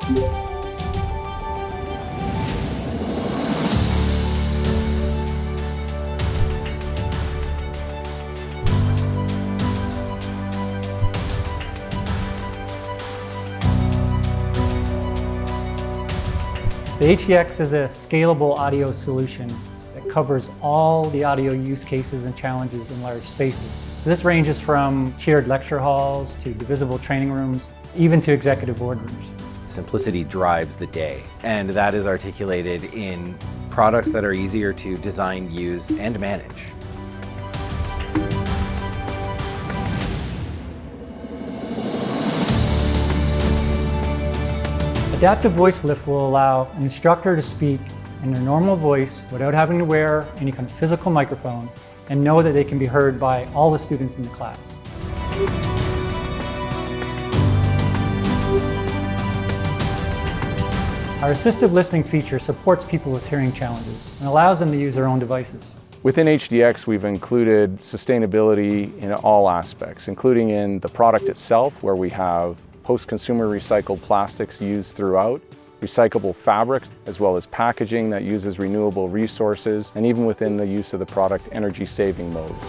The HDX is a scalable audio solution that covers all the audio use cases and challenges in large spaces. So this ranges from shared lecture halls to divisible training rooms, even to executive boardrooms. Simplicity drives the day, and that is articulated in products that are easier to design, use, and manage. Adaptive Voice Lift will allow an instructor to speak in their normal voice without having to wear any kind of physical microphone and know that they can be heard by all the students in the class. Our assistive listening feature supports people with hearing challenges and allows them to use their own devices. Within HDX, we've included sustainability in all aspects, including in the product itself, where we have post-consumer recycled plastics used throughout, recyclable fabrics, as well as packaging that uses renewable resources, and even within the use of the product, energy-saving modes.